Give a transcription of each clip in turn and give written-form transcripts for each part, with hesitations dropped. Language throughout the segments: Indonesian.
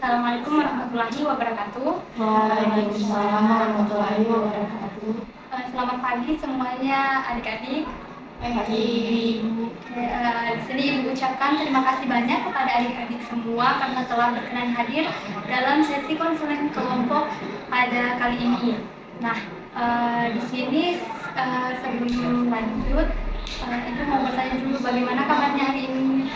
Assalamualaikum warahmatullahi wabarakatuh. Waalaikumsalam warahmatullahi wabarakatuh. Selamat pagi semuanya adik-adik. Pagi. Di sini Ibu ucapkan terima kasih banyak kepada adik-adik semua karena telah berkenan hadir dalam sesi konseling kelompok pada kali ini. Nah, di sini sebelum lanjut, Ibu mau bertanya dulu bagaimana kabarnya hari ini?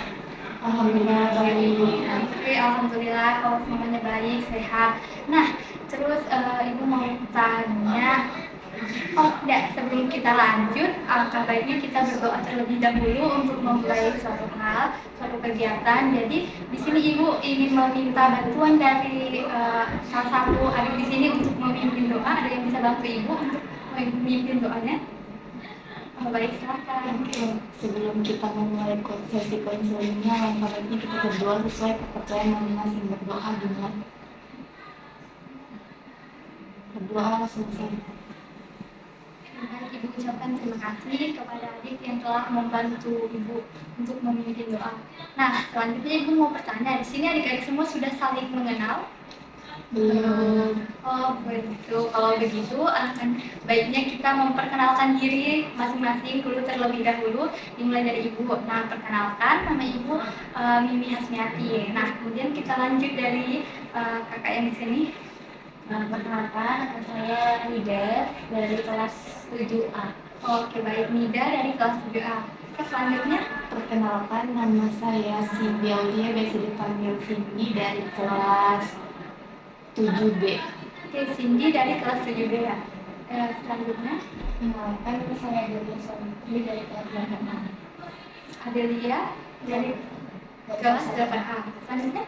Alhamdulillah baik. Oke, alhamdulillah kalau semuanya baik, sehat. Nah, terus Ibu mau tanya, sebelum kita lanjut, alangkah baiknya kita berdoa terlebih dahulu untuk memulai suatu hal, suatu kegiatan. Jadi di sini Ibu ingin meminta bantuan dari salah satu adik di sini untuk memimpin doa. Ada yang bisa bantu Ibu untuk memimpin doanya? Baik, silakan. Sebelum kita memulai sesi konselingnya, langkah baiknya kita berdoa sesuai kepercayaan masing-masing. Berdoa dengan berdoa selesai. Ibu ucapkan terima kasih kepada adik yang telah membantu Ibu untuk memimpin doa. Nah, selanjutnya Ibu mau bertanya, di sini adik-adik semua sudah saling mengenal? Belum. Oh begitu. Kalau begitu, alangkah baiknya kita memperkenalkan diri masing-masing dulu terlebih dahulu, dimulai dari Ibu. Nah, perkenalkan nama Ibu Mimi Hasmiati. Nah, kemudian kita lanjut dari kakak yang di sini. Perkenalkan, nama saya Nida dari kelas 7A. Oke, baik, Nida dari kelas 7A. Oke, selanjutnya. Perkenalkan, nama saya Cindy Aulia, biasa dipanggil Cindy dari kelas 7B. Oke, Cindy dari kelas 7B ya. Selanjutnya. Perkenalkan, saya Adelia Sontri dari kelas 8A. Adelia dari kelas 8A. Selanjutnya.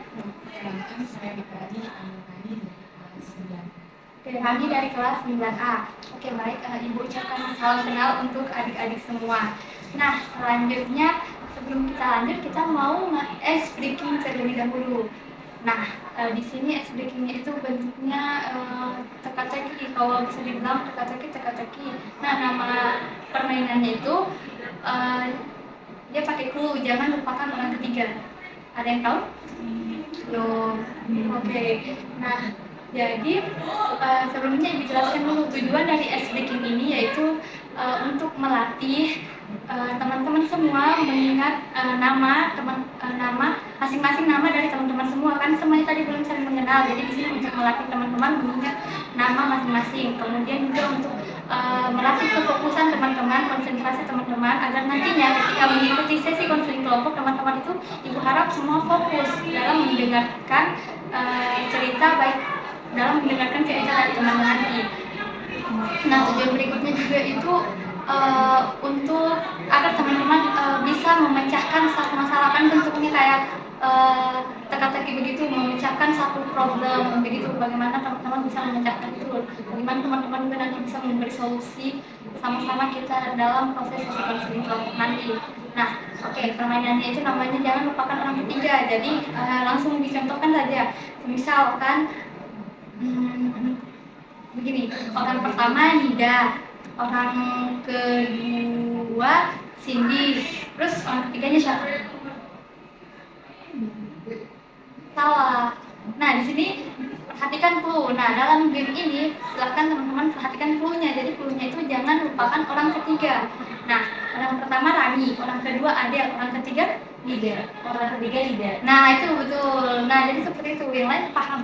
Perkenalkan, saya Ibrani Anurani dari kelas 9. Oke, Rani dari kelas 9A. Oke, baik, Ibu ucapkan salam kenal untuk adik-adik semua. Nah, selanjutnya sebelum kita lanjut, kita mau ice breaking terlebih dahulu. Nah, di sini ice breakingnya itu bentuknya teka-teki. Kalau bisa dibilang teka-teki. Nah, nama permainannya itu dia pakai clue, jangan lupakan orang ketiga. Ada yang tahu? Belum. Oke. Nah, jadi sebelumnya Ibu jelaskan dulu tujuan dari ice breaking ini, yaitu untuk melatih teman-teman semua mengingat nama masing-masing nama dari teman-teman semua, kan semuanya tadi belum saling mengenal. Jadi di sini untuk melatih teman-teman mengingat nama masing-masing. Kemudian juga untuk melatih kefokusan teman-teman, konsentrasi teman-teman, agar nantinya ketika mengikuti sesi konseling kelompok, teman-teman itu Ibu harap semua fokus dalam mendengarkan cerita dari teman-teman nanti. Nah, tujuan berikutnya juga itu untuk agar teman-teman bisa memecahkan satu masalah, kan bentuknya kayak teka-teki begitu, memecahkan satu problem begitu. Bagaimana teman-teman bisa memecahkan itu, bagaimana teman-teman juga nanti bisa memberi solusi sama-sama kita dalam proses sesi konseling kelompok nanti. Nah, oke, permainannya itu namanya jangan lupakan orang ketiga. Jadi langsung dicontohkan saja. Misalkan begini, orang pertama Nida, orang kedua Cindy, terus orang ketiganya siapa? Salah. Nah, di sini perhatikan clue. Nah, dalam game ini silahkan teman-teman perhatikan clue-nya. Jadi clue-nya itu jangan lupakan orang ketiga. Nah, orang pertama Rani, orang kedua Adel, orang ketiga Nida, orang ketiga Nida. Nah, itu betul. Nah, jadi seperti itu. Yang lain paham?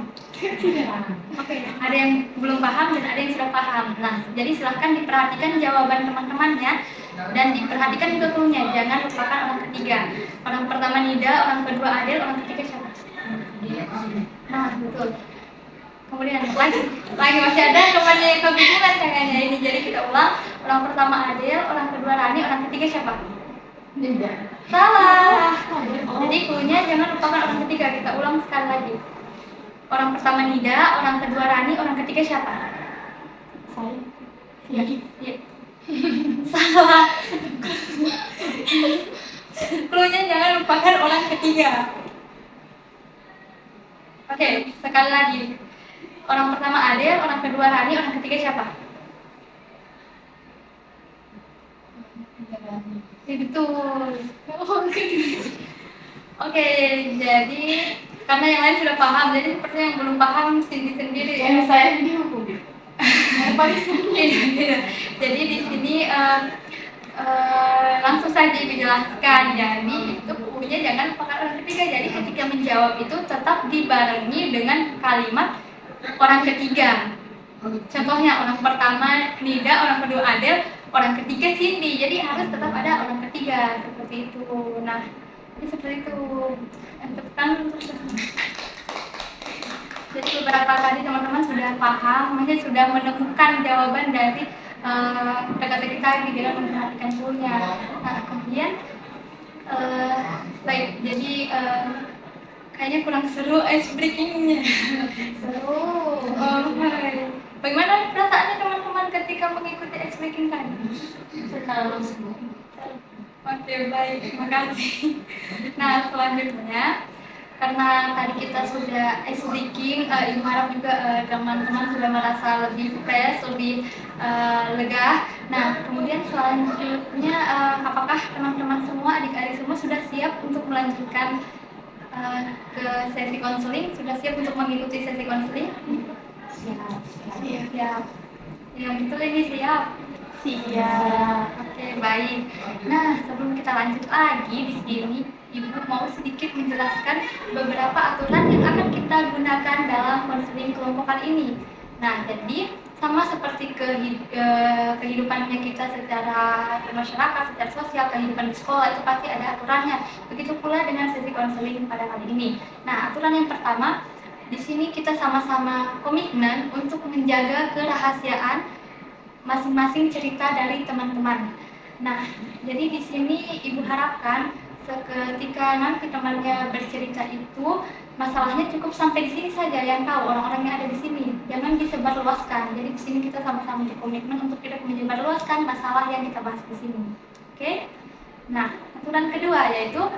Oke, ada yang belum paham dan ada yang sudah paham. Nah, jadi silahkan diperhatikan jawaban teman-temannya dan diperhatikan juga clue-nya. Jangan lupakan orang ketiga. Orang pertama Nida, orang kedua Adel, orang ketiga siapa? Nah, betul. Kemudian lagi masih ada temannya yang kebingungan kayaknya ini. Jadi kita ulang. Orang pertama Adel, orang kedua Rani, orang ketiga siapa? Nida. Salah. Jadi clue-nya jangan lupakan orang ketiga. Kita ulang sekali lagi. Orang pertama Nida, orang kedua Rani, orang ketiga siapa? Saya. Iya. Salah. Clue-nya jangan lupakan orang ketiga. Oke, sekali lagi. Orang pertama Adel, orang kedua Rani, orang ketiga siapa? Betul. Oke, jadi karena yang lain sudah paham, jadi seperti yang belum paham sendiri. Yang saya dihukum. Jadi di sini langsung saja dijelaskan. Jadi itu punya jangan pakai orang ketiga. Jadi ketika menjawab itu tetap dibarengi dengan kalimat orang ketiga. Contohnya orang pertama Nida, orang kedua Adel, orang ketiga Cindy. Jadi harus tetap ada orang ketiga seperti itu. Nah, jadi seperti itu. Jadi beberapa kali teman-teman sudah paham, mungkin sudah menemukan jawaban dari teka-teki tadi dengan memperhatikan dulunya. Nah, kemudian baik, jadi kayaknya kurang seru ice breakingnya. Seru. Bagaimana perasaannya teman-teman ketika mengikuti ice breaking tadi? Senang. Oke, baik, terima kasih. Nah, selanjutnya karena tadi kita sudah ice breaking, Ibu harap juga teman-teman sudah merasa lebih fresh, lebih lega. Nah, kemudian selanjutnya apakah teman-teman semua, adik-adik semua sudah siap untuk melanjutkan ke sesi konseling? Sudah siap untuk mengikuti sesi konseling? Siap. Yang betul ini siap. Oke, baik. Nah, sebelum kita lanjut lagi di sini, Ibu mau sedikit menjelaskan beberapa aturan yang akan kita gunakan dalam konseling kelompok kali ini. Nah, jadi sama seperti kehidupannya kita secara masyarakat, secara sosial, kehidupan di sekolah itu pasti ada aturannya. Begitu pula dengan sesi konseling pada kali ini. Nah, aturan yang pertama, di sini kita sama-sama komitmen untuk menjaga kerahasiaan masing-masing cerita dari teman-teman. Nah, jadi di sini Ibu harapkan ketika nanti temannya bercerita itu masalahnya cukup sampai di sini saja yang tahu, orang-orang yang ada di sini. Jangan disebarluaskan. Jadi di sini kita sama-sama berkomitmen untuk tidak menyebarluaskan masalah yang kita bahas di sini. Oke? Nah, aturan kedua yaitu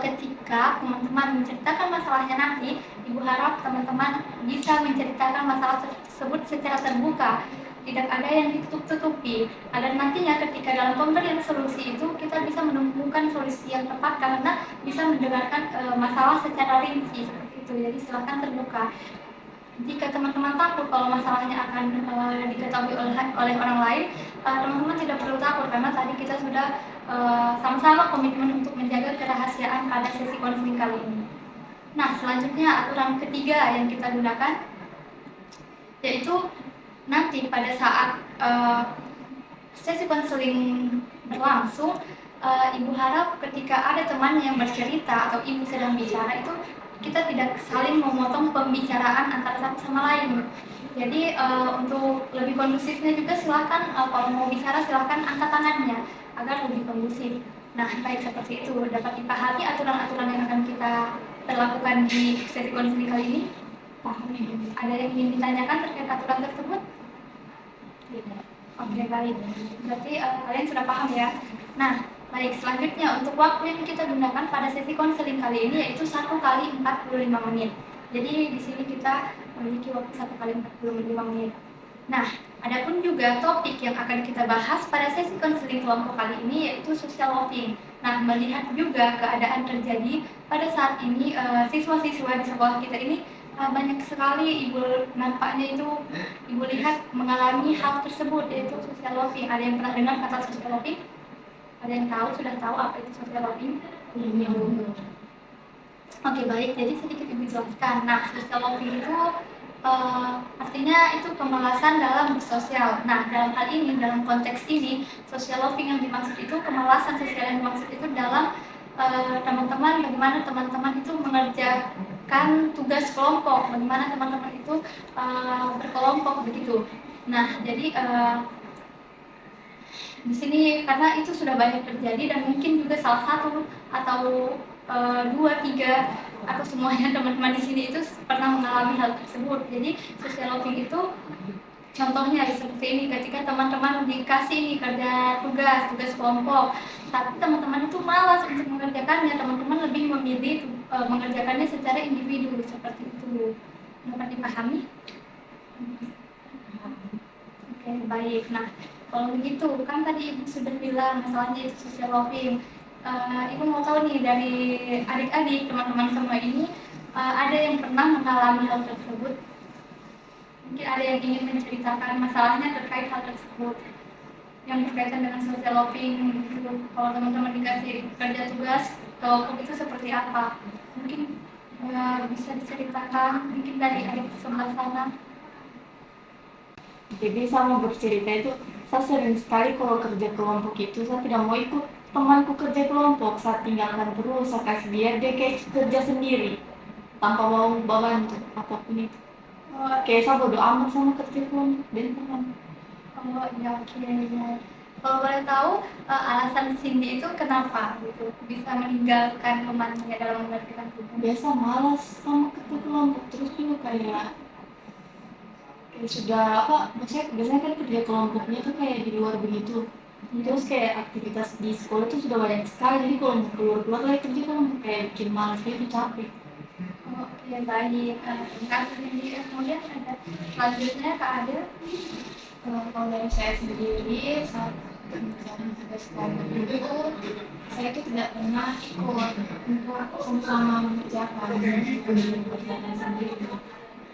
ketika teman-teman menceritakan masalahnya nanti, Ibu harap teman-teman bisa menceritakan masalah tersebut secara terbuka, tidak ada yang ditutup-tutupi. Agar nantinya ketika dalam pemberian solusi itu kita bisa menemukan solusi yang tepat karena bisa mendengarkan masalah secara rinci seperti itu. Jadi silakan terbuka. Jika teman-teman takut kalau masalahnya akan diketahui oleh orang lain, teman-teman tidak perlu takut karena tadi kita sudah sama-sama komitmen untuk menjaga kerahasiaan pada sesi konseling kali ini. Nah, selanjutnya aturan ketiga yang kita gunakan yaitu nanti pada saat sesi konseling berlangsung, Ibu harap ketika ada teman yang bercerita atau Ibu sedang bicara itu kita tidak saling memotong pembicaraan antara satu sama lain. Jadi untuk lebih kondusifnya juga silakan kalau mau bicara silakan angkat tangannya agar lebih kondusif. Nah, baik seperti itu dapat dipahami aturan-aturan yang akan kita terlakukan di sesi konseling kali ini. Ada yang ingin ditanyakan terkait aturan tersebut? Tidak. Oke, baik. Berarti kalian sudah paham ya. Nah, baik, selanjutnya untuk waktu yang kita gunakan pada sesi konseling kali ini yaitu 1 kali 45 menit. Jadi di sini kita memiliki waktu 1 kali 45 menit. Nah, adapun juga topik yang akan kita bahas pada sesi konseling kelompok kali ini yaitu social lobbying. Nah, melihat juga keadaan terjadi pada saat ini siswa-siswa di sekolah kita ini banyak sekali Ibu nampaknya itu Ibu lihat mengalami hal tersebut yaitu social lobbying. Ada yang pernah dengar kata social lobbying? Ada yang tahu, sudah tahu apa itu social lobbying? Oke, baik, jadi sedikit Ibu jelaskan. Nah, social lobbying itu artinya itu kemalasan dalam bersosial. Nah, dalam hal ini, dalam konteks ini, social lobbying yang dimaksud itu, kemalasan sosial yang dimaksud itu dalam teman-teman, bagaimana teman-teman itu mengerjakan tugas kelompok, bagaimana teman-teman itu berkelompok begitu. Nah, jadi di sini karena itu sudah banyak terjadi dan mungkin juga salah satu atau 2, 3 atau semuanya teman-teman di sini itu pernah mengalami hal tersebut. Jadi social lobbying itu contohnya seperti ini, ketika teman-teman dikasih ini kerja tugas kelompok, tapi teman-teman itu malas untuk mengerjakannya, teman-teman lebih memilih mengerjakannya secara individu seperti itu. Dapat dipahami? Oke, baik. Nah, kalau begitu, kan tadi Ibu sudah bilang masalahnya itu social lobbying. Ibu mau tahu nih dari adik-adik teman-teman semua ini ada yang pernah mengalami hal tersebut? Mungkin ada yang ingin menceritakan masalahnya terkait hal tersebut yang berkaitan dengan social lobbying gitu. Kalau teman-teman dikasih kerja tugas kelompok itu seperti apa? Mungkin bisa diceritakan mungkin dari adik sebelah sana. Jadi sama bercerita itu, saya sering sekali kalau kerja kelompok itu saya tidak mau ikut temanku kerja kelompok, saya tinggalkan terus, saya kasih biar dia kayak kerja sendiri tanpa mau bantu apapun itu. Kayak saya bodo amat sama kerja kelompok dan teman. Oh iya, oke. Kalau boleh tahu alasan Cindy itu kenapa gitu bisa meninggalkan temannya dalam mengerjakan tugas? Biasa malas sama kerja kelompok, terus juga kayak sudah apa, biasanya kan kerja kelompoknya tuh kayak di luar begitu. Terus kayak aktivitas di sekolah tuh sudah banyak sekali, jadi kalau mau keluar lagi kerja kelompok kayak bikin malas gitu, capek. Oke, baik. Terima kasih Cindy. Kemudian ada selanjutnya Kak Adil. Kalau dari saya sendiri saat mengerjakan tugas kelompok itu, saya itu tidak pernah ikut untuk sama-sama mengerjakan pekerjaan sendiri.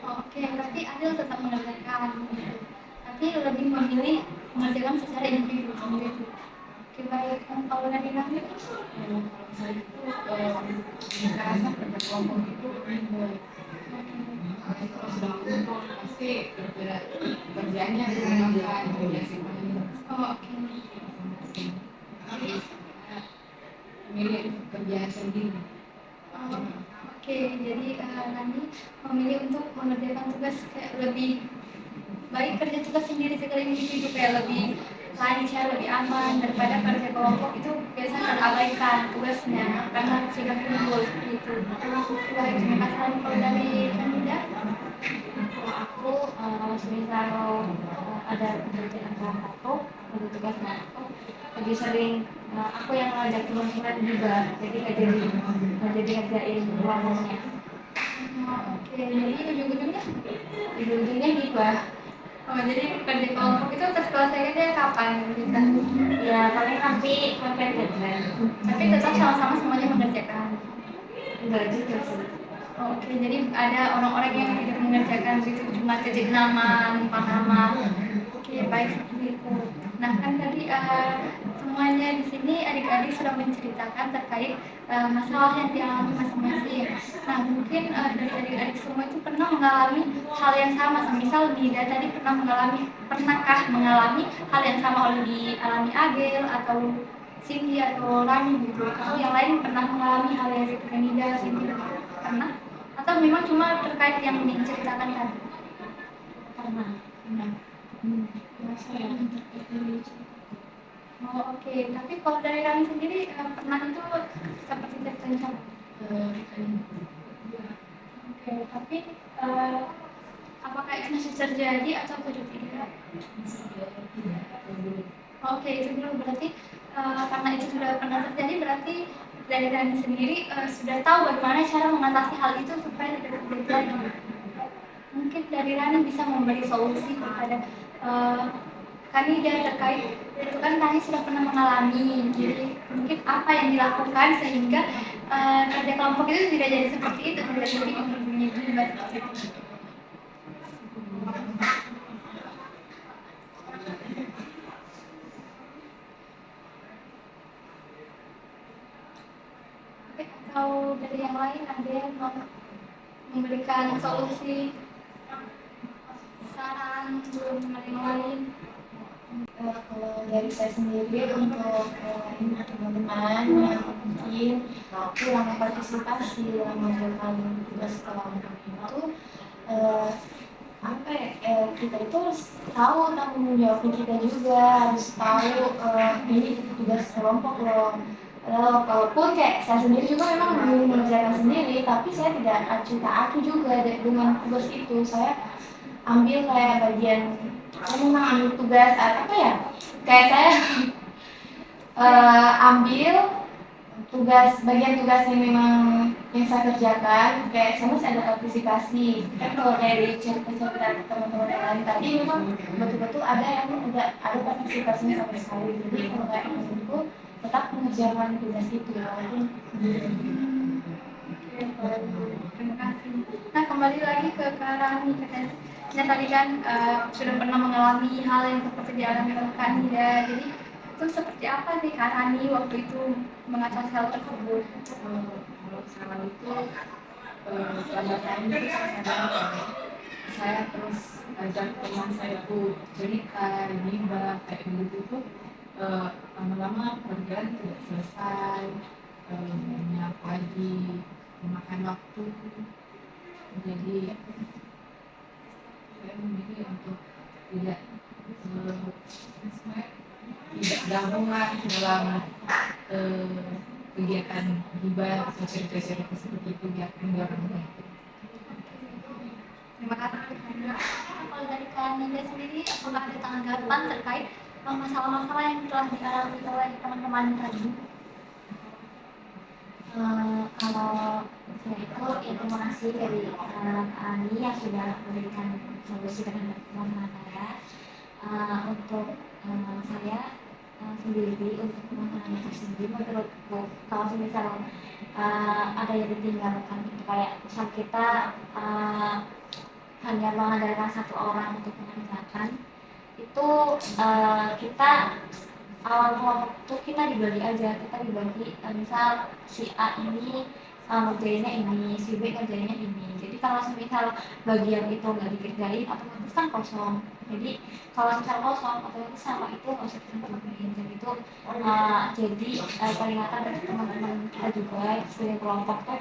Oke, berarti Adil tetap mengerjakan, tapi lebih memilih mengerjakan secara individu sendiri. Oke, baik. Kalau dari kami, Kalau saya itu merasa kerja kelompok itu ribet. Kalau sudah kumpul pasti kerjanya dilakukan kerja sendiri. oke. Jadi milih kerja sendiri. Oke, jadi kami memilih untuk mengerjakan tugas kayak lebih baik kerja tugas sendiri secara individu kayak lebih lancar, lebih aman daripada kerja kelompok itu biasanya terabaikan tugasnya karena sudah kumpul seperti itu. Baik, terima kasih. Kalau dari kandidat, Kalau aku semisal ada pekerjaan kantor atau tugas kantor, lebih sering aku yang ngajak teman-teman juga, jadi nggak jadi ngerjain kelompoknya. oke, jadi Ujung-ujungnya gibah. jadi kerja kelompok itu terselesaikannya kapan bisa? Ya paling nanti sampai deadline. Tapi tetap sama-sama semuanya mengerjakan. Enggak juga sih. Oke, jadi ada orang-orang yang tidak mengerjakan gitu, cuma titik nama, lupa nama. Oke, baik seperti itu. Nah, kan tadi semuanya di sini adik-adik sudah menceritakan terkait masalah yang dialami masing-masing. Nah, mungkin dari adik-adik semua itu pernah mengalami hal yang sama. Misal Nida tadi pernahkah mengalami hal yang sama oleh dialami Agil atau Cindy atau Rani gitu? Atau yang lain pernah mengalami hal yang seperti Nida, Cindy gitu? Pernah? Atau memang cuma terkait yang diceritakan tadi? Pernah. Saya Oh, oke. Tapi kalau dari kami sendiri pernah itu seperti ceritanya. Oke, tapi apakah itu masih terjadi atau tidak? Oke, itu dulu berarti karena itu sudah pernah terjadi berarti dari kami sendiri sudah tahu bagaimana cara mengatasi hal itu supaya tidak terjadi lagi. Mungkin dari Rani bisa memberi solusi kepada Kanida terkait itu kan Rani sudah pernah mengalami, jadi mungkin apa yang dilakukan sehingga kerja kelompok itu tidak jadi seperti itu, tidak jadi ujung-ujungnya juga seperti itu. Oke, atau dari yang lain ada yang mau memberikan solusi, saran untuk yang lain? Kalau dari saya sendiri untuk teman-teman yang mungkin kurang partisipasi dalam mengerjakan tugas kelompok itu, apa ya, kita itu harus tahu tanggung jawab kita juga, harus tahu ini tugas kelompok loh. Walaupun kayak saya sendiri juga memang belum mengerjakan sendiri, tapi saya tidak acuh tak acuh juga dengan tugas itu. Saya ambil kayak bagian, saya memang ambil tugas apa ya, kayak saya ambil bagian tugas yang memang yang saya kerjakan, kayak saya masih ada partisipasi kan. Kalau dari cerita-cerita teman-teman yang lain tadi memang betul-betul ada yang tidak ada partisipasinya sama sekali, jadi kalau kayak menurutku tetap mengerjakan tugas itu walaupun Oke, terima kasih. kembali lagi ke Kak Rani katanya. Nah, tadi kan sudah pernah mengalami hal yang seperti dialami oleh Kak Nida. Jadi itu seperti apa sih Kak Rani waktu itu mengatasi hal tersebut? Kalau sekarang itu pada tahun itu saya sadar saya terus ajak teman saya tuh cerita, gibah kayak gitu tuh lama-lama pekerjaan tidak selesai, banyak lagi memakan waktu. Jadi saya memilih untuk tidak tidak gabunglah dalam kegiatan gibah atau cerita-cerita seperti itu biar enggak orang. Terima kasih Kak Nida. Kalau dari Kak Nida sendiri, apakah ada tanggapan terkait masalah-masalah yang telah dialami oleh teman-teman tadi? Kalau saya itu ya terima kasih dari Ani yang sudah memberikan solusi terhadap teman-teman saya. Untuk saya sendiri, untuk teman-teman itu sendiri, menurutku kalau misal ada yang ditinggalkan gitu, kayak misal kita hanya mengandalkan satu orang untuk mengerjakan itu, kita awal kelompok tuh kita dibagi aja, kita dibagi misal si A ini ngerjainnya ini, si B ngerjainnya ini. Jadi kalau misal bagian itu nggak dikerjain, otomatis kan kosong. Jadi kalau misal kosong, otomatis sama itu nggak usah kita kerjain. Dan itu jadi peringatan dari teman-teman kita juga sebagai kelompok tuh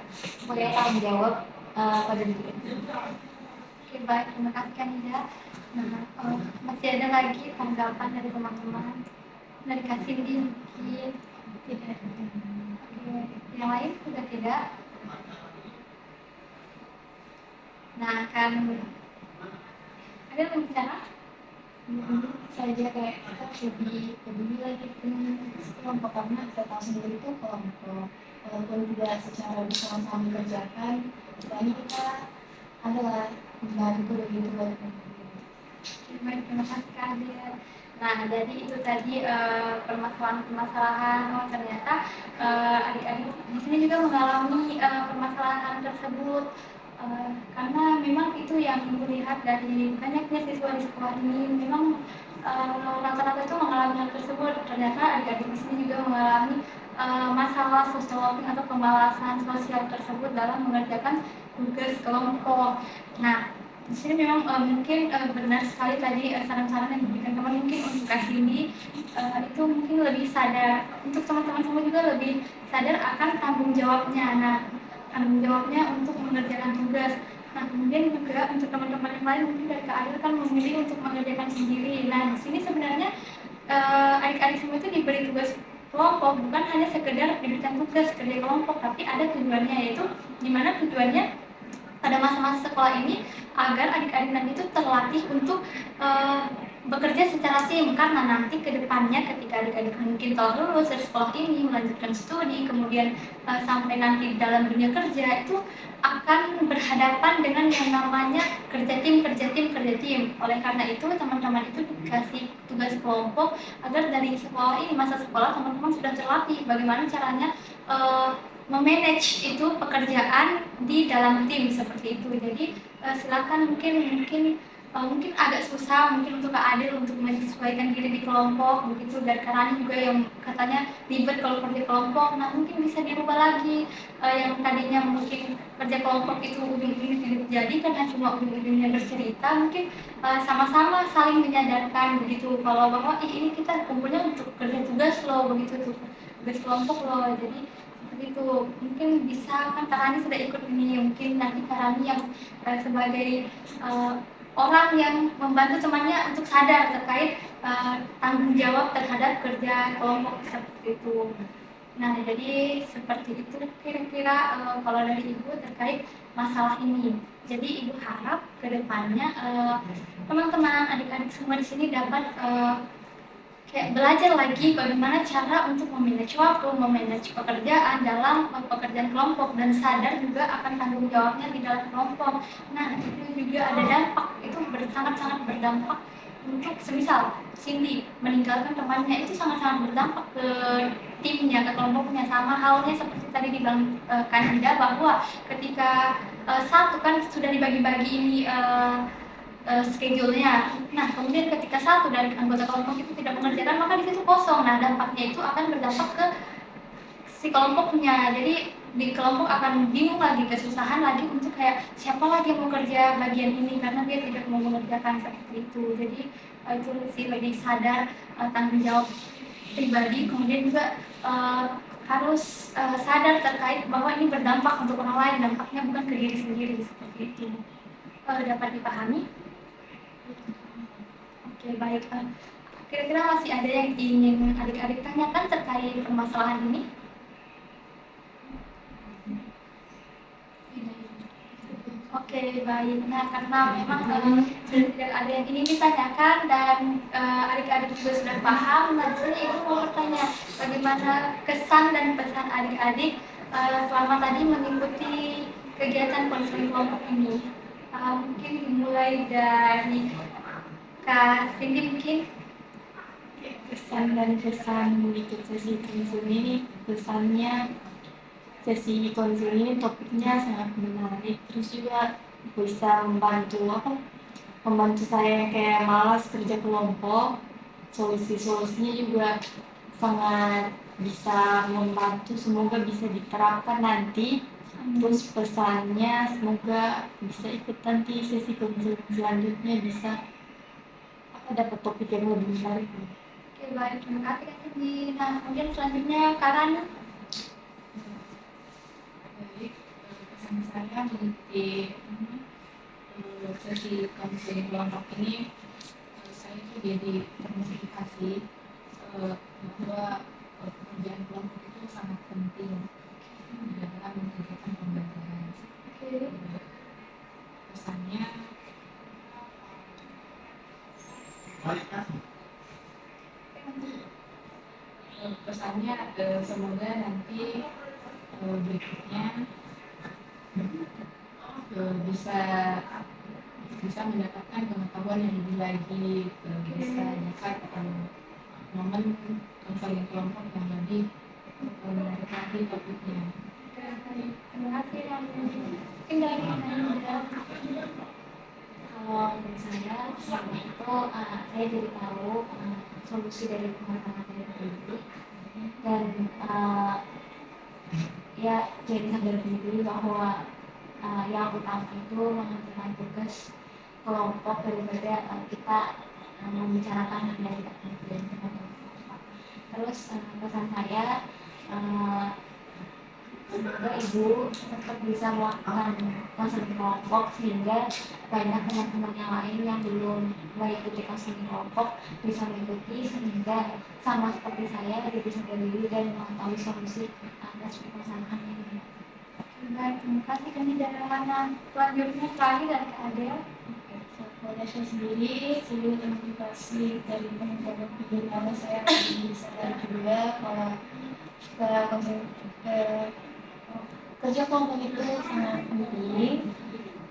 punya tanggung jawab pada diri kita. Oke, baik, terima kasih Kak Nida. Nah, masih ada lagi tanggapan dari teman-teman? Dari Kak Cindy mungkin tidak. Oke, yang lain sudah tidak. Nah, kan ada yang bicara? Saja kayak kita lebih peduli lagi dengan kelompok karena kita tahu sendiri itu kelompok walaupun tidak secara bersama-sama mengerjakan, tapi kita adalah membantu begitu walaupun. Baik, terima kasih Kak Adil. Nah, jadi itu tadi permasalahan-permasalahan. Oh, ternyata adik-adik di sini juga mengalami permasalahan tersebut. Karena memang itu yang dilihat dari banyaknya siswa di sekolah ini, memang rata-rata itu mengalami hal tersebut. Ternyata adik-adik di sini juga mengalami masalah social learning atau pembalasan sosial tersebut dalam mengerjakan tugas kelompok. Nah, di sini memang mungkin benar sekali tadi saran-saran yang diberikan teman, mungkin untuk Kak Cindy itu mungkin lebih sadar, untuk teman-teman semua juga lebih sadar akan tanggung jawabnya. Nah, tanggung jawabnya untuk mengerjakan tugas. Nah, kemudian juga untuk teman-teman yang lain mungkin dari Kak Adil kan memilih untuk mengerjakan sendiri. Nah, di sini sebenarnya adik-adik semua itu diberi tugas kelompok, bukan hanya sekedar diberikan tugas kerja kelompok, tapi ada tujuannya, yaitu di mana tujuannya pada masa-masa sekolah ini agar adik-adik nanti itu terlatih untuk bekerja secara tim, karena nanti ke depannya ketika adik-adik mungkin telah lulus dari sekolah ini melanjutkan studi, kemudian sampai nanti dalam dunia kerja itu akan berhadapan dengan yang namanya kerja tim. Oleh karena itu teman-teman itu dikasih tugas kelompok agar dari sekolah ini, masa sekolah, teman-teman sudah terlatih bagaimana caranya memanage itu pekerjaan di dalam tim seperti itu. Jadi silakan mungkin agak susah mungkin untuk Kak Adil untuk menyesuaikan diri di kelompok begitu, dan Kak Rani juga yang katanya ribet kalau kerja kelompok. Nah, mungkin bisa dirubah lagi, yang tadinya mungkin kerja kelompok itu ujung-ujungnya tidak jadi karena cuma ujung-ujungnya bercerita, mungkin sama-sama saling menyadarkan begitu kalau bahwa ini kita kumpulnya untuk kerja tugas loh, begitu tuh, tugas kelompok loh. Jadi itu mungkin bisa kan Kak Rani sudah ikut ini, mungkin nanti Kak Rani yang sebagai orang yang membantu temannya untuk sadar terkait tanggung jawab terhadap kerja kelompok seperti itu. Nah, jadi seperti itu kira-kira kalau dari Ibu terkait masalah ini. Jadi Ibu harap ke depannya teman-teman adik-adik semua di sini dapat kayak belajar lagi bagaimana cara untuk memanage waktu, memanage pekerjaan dalam pekerjaan kelompok, dan sadar juga akan tanggung jawabnya di dalam kelompok. Nah, itu juga ada dampak, itu sangat-sangat berdampak untuk semisal Cindy meninggalkan temannya, itu sangat-sangat berdampak ke timnya, ke kelompoknya. Sama halnya seperti tadi dibilang Kanida bahwa ketika satu kan sudah dibagi-bagi ini schedule-nya. Nah, kemudian ketika satu dari anggota kelompok itu tidak mengerjakan, maka di situ kosong. Nah, dampaknya itu akan berdampak ke si kelompoknya. Jadi di kelompok akan bingung lagi, kesusahan lagi untuk kayak siapa lagi yang mau kerja bagian ini karena dia tidak mau mengerjakan seperti itu. Jadi itu sih lebih sadar tanggung jawab pribadi, kemudian juga harus sadar terkait bahwa ini berdampak untuk orang lain, dampaknya bukan ke diri sendiri seperti itu. Dapat dipahami? Oke, baik. Kira-kira masih ada yang ingin adik-adik tanyakan terkait permasalahan ini? Oke, baik. Nah, karena memang sudah tidak ada yang ingin ditanyakan dan adik-adik juga sudah paham, nah di sini Ibu mau bertanya bagaimana kesan dan pesan adik-adik selama tadi mengikuti kegiatan konseling kelompok ini. Mungkin dimulai dari Kak Cindy mungkin. Kesan dan pesan ikut sesi konseling ini, pesannya sesi konseling ini topiknya sangat menarik, terus juga bisa membantu saya yang kayak malas kerja kelompok, solusinya juga sangat bisa membantu, semoga bisa diterapkan nanti. Terus pesannya semoga bisa ikut nanti sesi konseling selanjutnya, bisa dapat topik yang lebih menarik. Oke, baik, terima kasih Kak Cindy. Nah, kemudian selanjutnya Kak Rani. Baik, pesan saya mengikuti sesi konseling kelompok ini, saya itu jadi termotivasi bahwa pekerjaan kelompok itu sangat penting dalam kegiatan pembelajaran. Pesannya semoga nanti berikutnya bisa mendapatkan pengetahuan yang lebih lagi, bisa dapat momen konseling kelompok yang lebih menarik lagi topiknya. Terima kasih yang mungkin dari Kalau menurut saya selama itu saya jadi tahu solusi dari pengalaman saya sendiri, dan ya jadi sadar diri bahwa yang utama itu mengerjakan tugas kelompok daripada kita membicarakan dari kemudian. Terus pesan saya, semoga Ibu tetap bisa melakukan konseling kelompok sehingga banyak teman-teman yang lain yang belum mengikuti konseling kelompok bisa mengikuti, sehingga sama seperti saya lebih sadar diri dan mengetahui solusi atas permasalahan ini. Baik, terima kasih. Kami dari mana selanjutnya terakhir dari Kak Adel. Kalau dari saya sendiri, saya juga termotivasi dari teman-teman bagaimana saya lebih sadar juga kalau kerja kelompok itu sangat penting.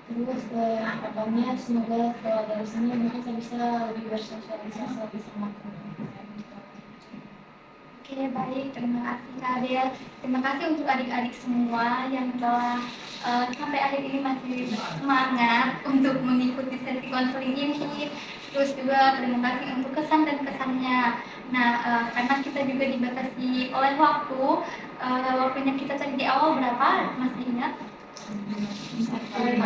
Terus harapannya semoga kalau dari sini mungkin saya bisa lebih bersosialisasi lebih sama teman-teman. Oke, baik. Terima kasih Kak Adel. Terima kasih untuk adik-adik semua yang telah sampai akhir ini masih semangat untuk mengikuti sesi konseling ini. Terus juga terima kasih untuk kesan dan pesannya. Nah, karena kita juga dibatasi oleh waktu, waktunya kita tadi di awal berapa? Masih ingat? 1 kali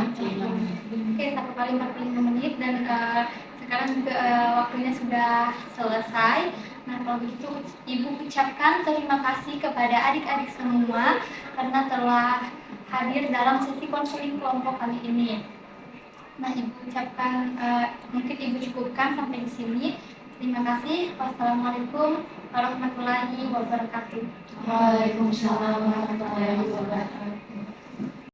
45 menit, dan sekarang juga waktunya sudah selesai. Nah, kalau begitu Ibu ucapkan terima kasih kepada adik-adik semua karena telah hadir dalam sesi konseling kelompok kali ini. Nah, Ibu ucapkan, mungkin Ibu cukupkan sampai di sini. Terima kasih. Wassalamualaikum warahmatullahi wabarakatuh. Waalaikumsalam warahmatullahi wabarakatuh.